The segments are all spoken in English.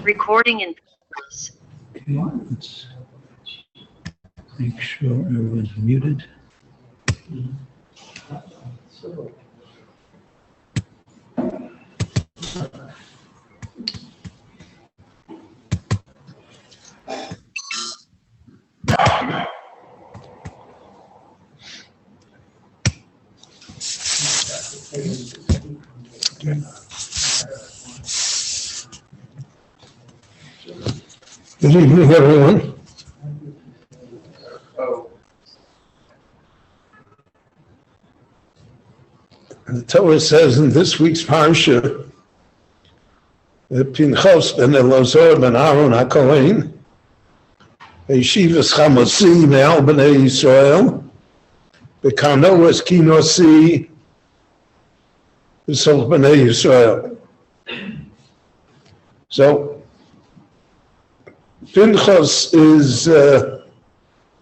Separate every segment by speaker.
Speaker 1: Recording in progress.
Speaker 2: Okay, let's make sure everyone's muted. Good evening, everyone. The Torah says in this week's parsha that Pinchas ben Elazar ben Aaron HaKohen, Yeshivas Chamosi me'al b'nei Yisrael, b'kanoas kinosi b'soch b'nei Yisrael. So, Pinchas is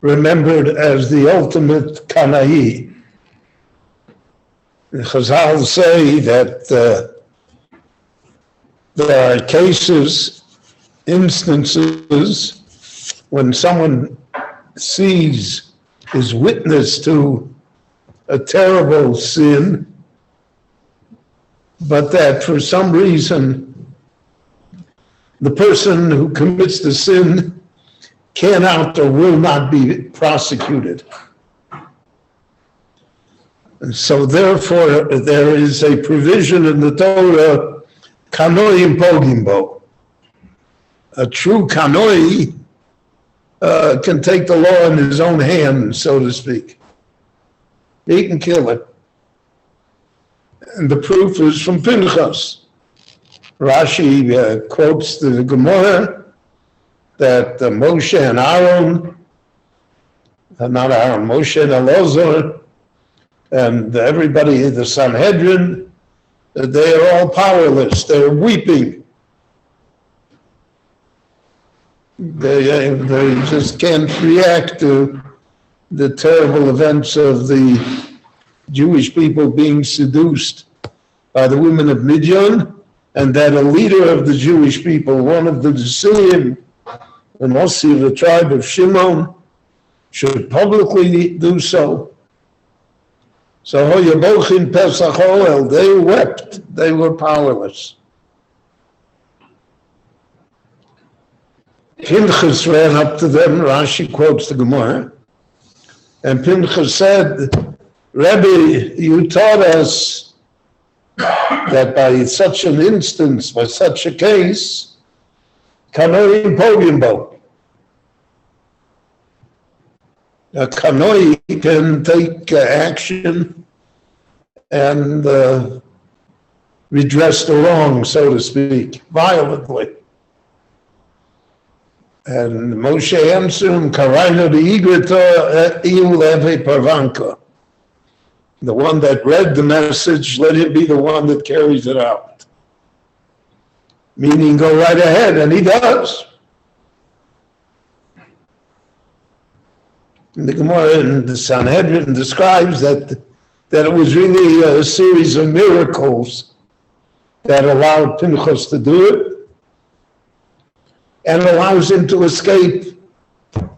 Speaker 2: remembered as the ultimate Kanai. The Chazal say that there are cases, instances, when someone is witness to a terrible sin, but that for some reason the person who commits the sin cannot or will not be prosecuted. And so therefore there is a provision in the Torah, kanoi pogimbo. A true kanoi can take the law in his own hands, so to speak. He can kill it. And the proof is from Pinchas. Rashi quotes the Gemara that Moshe and Aaron, Moshe and Elazar, and everybody in the Sanhedrin, they are all powerless. They're weeping. They just can't react to the terrible events of the Jewish people being seduced by the women of Midian, and that a leader of the Jewish people, one of the Decilim, and also the tribe of Shimon, should publicly do so. So Hoyabochin Pesach Oel, they wept, they were powerless. Pinchas ran up to them, Rashi quotes the Gemara, and Pinchas said, Rebbe, you taught us that by such an instance, by such a case, kanoi pogimbo. A kanoi can take action and redress the wrong, so to speak, violently. And Moshe answered him, Karaino de Igrita iu leve parvanka. The one that read the message, let him be the one that carries it out. Meaning, go right ahead, and he does. And the Gemara in the Sanhedrin describes that it was really a series of miracles that allowed Pinchas to do it, and allows him to escape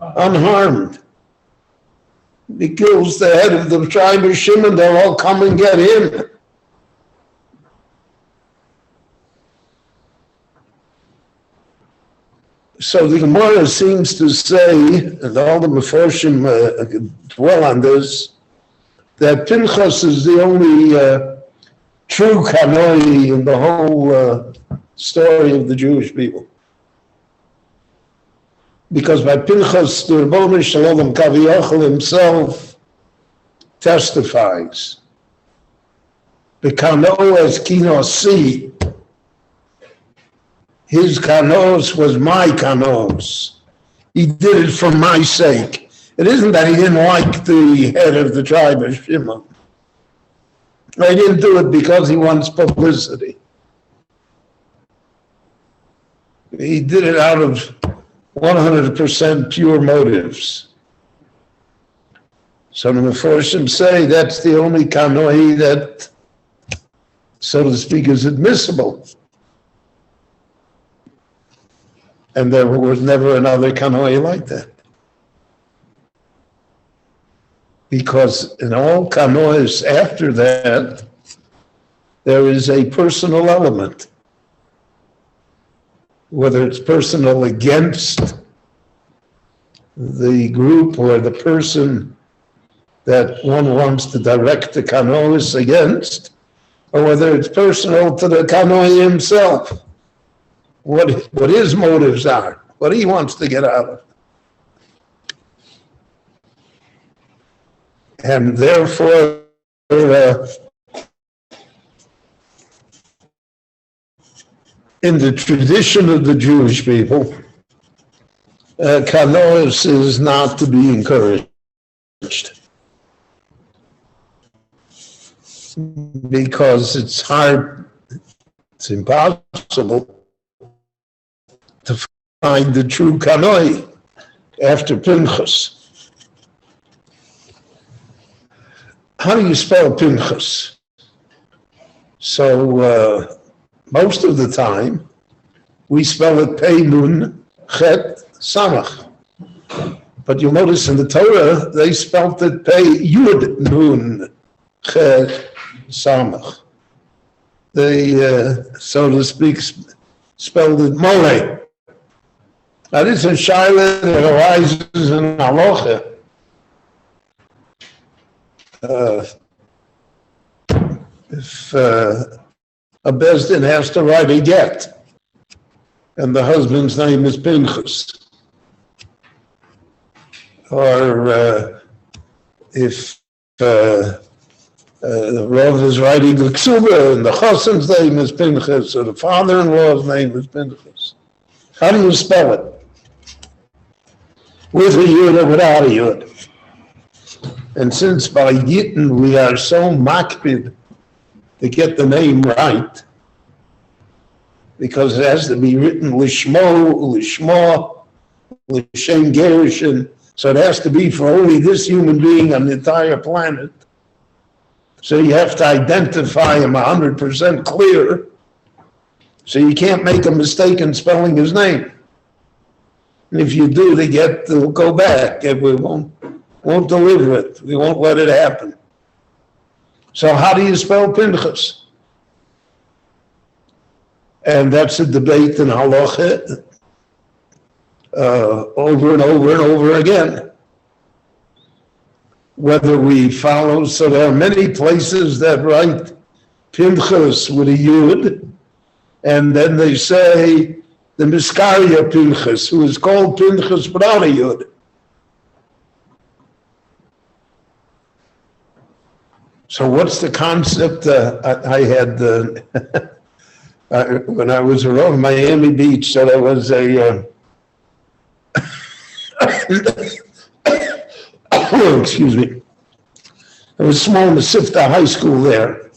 Speaker 2: unharmed. He kills the head of the tribe of Shimon, they'll all come and get him. So the Gemara seems to say, and all the Meforshim dwell on this, that Pinchas is the only true kanoi in the whole story of the Jewish people. Because by Pinchas, the Rebbeinu Shalom Kaviyachal himself testifies. The kano as kinosi, his kanos was my kanos. He did it for my sake. It isn't that he didn't like the head of the tribe of Shimon. He didn't do it because he wants publicity. He did it out of 100% pure motives. Some of the Meforshim say that's the only kanoi that, so to speak, is admissible. And there was never another kanoi like that. Because in all kanois after that, there is a personal element. Whether it's personal against the group or the person that one wants to direct the kanois against, or whether it's personal to the kanoi himself, what his motives are, what he wants to get out of it. And therefore, in the tradition of the Jewish people, kanois is not to be encouraged. Because it's hard, it's impossible to find the true kanoi after Pinchas. How do you spell Pinchas? So most of the time, we spell it Pei Nun Chet Samach. But you notice in the Torah, they spelled it Pei Yud Nun Chet Samach. They, so to speak, spelled it Mole. Now this is Shaila that arises in Halacha. If a Bezdin has to write a get, and the husband's name is Pinchas, or if the Rav is writing the Ksuba, and the Chassan's name is Pinchas, or the father-in-law's name is Pinchas, how do you spell it? With a yud or without a yud? And since by Yittin we are so makpid to get the name right, because it has to be written Lishmo, Lishma, Lishem Gerushin, so it has to be for only this human being on the entire planet. So you have to identify him 100% clear, so you can't make a mistake in spelling his name. And if you do, they'll go back, and we won't deliver it. We won't let it happen. So how do you spell Pinchas? And that's a debate in halacha over and over and over again. Whether we follow, so there are many places that write Pinchas with a yud, and then they say the Miskaria Pinchas, who is called Pinchas without a yud. So what's the concept? I had, when I was around Miami Beach, so there was a, excuse me, there was a small Mesivta high school there.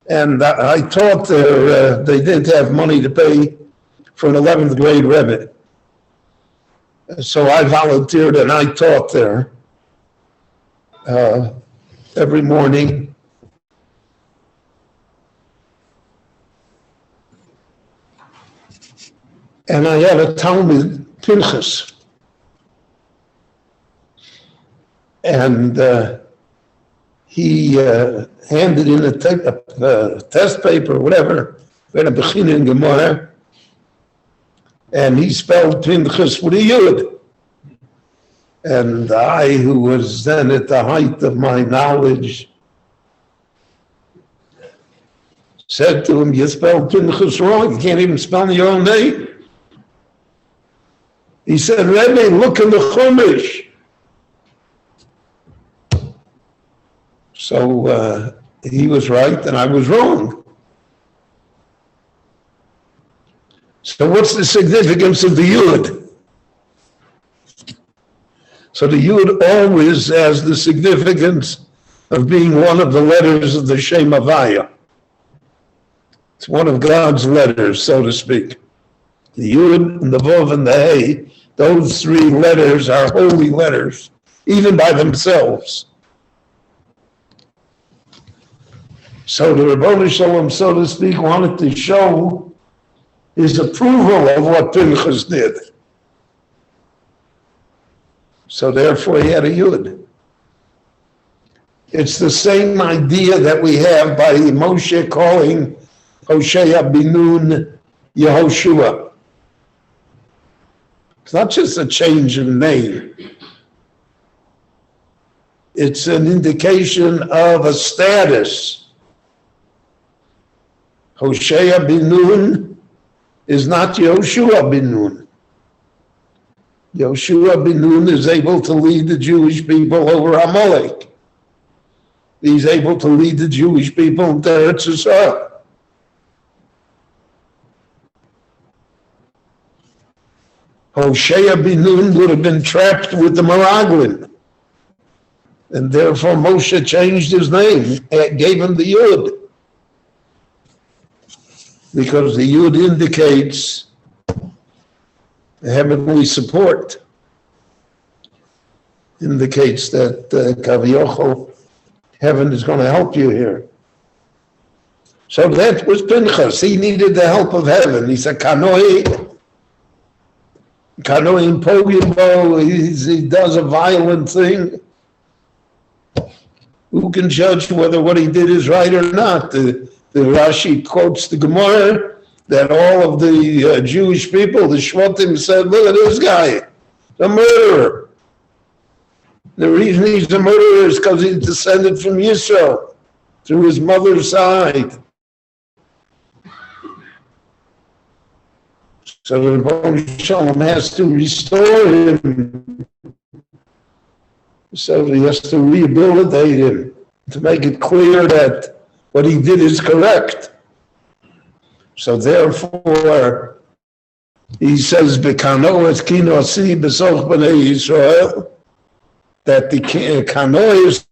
Speaker 2: And I taught there, they didn't have money to pay for an 11th grade Rebbe. So I volunteered and I taught there. Every morning. And I had a Talmud, Pinchas. And he handed in a test paper, whatever, we had a Bechin in Gemara, and he spelled Pinchas with a yud. And I, who was then at the height of my knowledge, said to him, you spelled Pinchas wrong, you can't even spell your own name. He said, Rebbe, look in the Chumash. So he was right and I was wrong. So what's the significance of the Yud? So the Yud always has the significance of being one of the letters of the Shem Havaya. It's one of God's letters, so to speak. The Yud and the Vav and the Hey, those three letters are holy letters, even by themselves. So the Rebbeinu Shalom, so to speak, wanted to show his approval of what Pinchas did. So therefore he had a Yud. It's the same idea that we have by Moshe calling Hoshea bin Nun Yehoshua. It's not just a change in name. It's an indication of a status. Hoshea bin Nun is not Yehoshua bin Nun. Yehoshua bin Nun is able to lead the Jewish people over Amalek. He's able to lead the Jewish people into Eretz Yisrael. Hoshea bin Nun would have been trapped with the Meraglim. And therefore Moshe changed his name, gave him the Yud. Because the Yud indicates heavenly support. Indicates that Kaviochel, heaven is going to help you here. So that was Pinchas. He needed the help of heaven. He's a kanoi in Pogimbo. He does a violent thing. Who can judge whether what he did is right or not? The Rashi quotes the Gemara that all of the Jewish people, the Shvatim, said, look at this guy, a murderer. The reason he's a murderer is because he's descended from Yisrael through his mother's side. So the Rebbe Shalom has to restore him. So he has to rehabilitate him to make it clear that what he did is correct. So therefore, he says, "Bekano es kinosi besoch b'nei Yisrael," that the kanois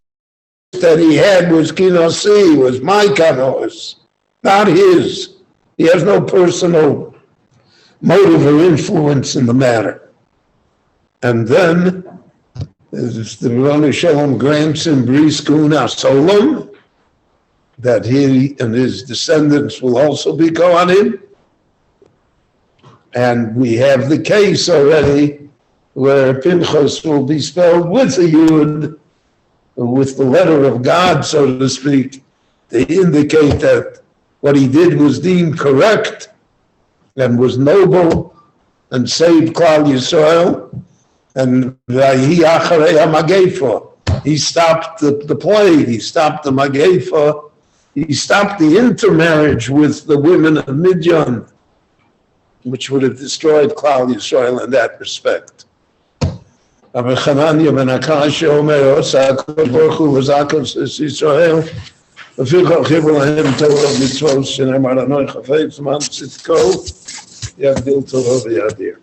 Speaker 2: that he had was kinosi, was my kanois, not his. He has no personal motive or influence in the matter. And then the Rebbe Shalom grants him briskun asolam, that he and his descendants will also be Kohanim. And we have the case already where Pinchas will be spelled with a Yud, with the letter of God, so to speak, to indicate that what he did was deemed correct and was noble and saved Klal Yisrael. And he stopped the plague, he stopped the Magefa, he stopped the intermarriage with the women of Midian, which would have destroyed Klal Yisrael in that respect. Rabbi Chananya ben Akash Omer Osa HaKadosh Baruch Hu V'Zakos Yisrael V'Fichach Chibur Lahem Torah Mitzvos Shenemar Anoi Chafetz Man Tzidko Yagdil Torah V'Yadir.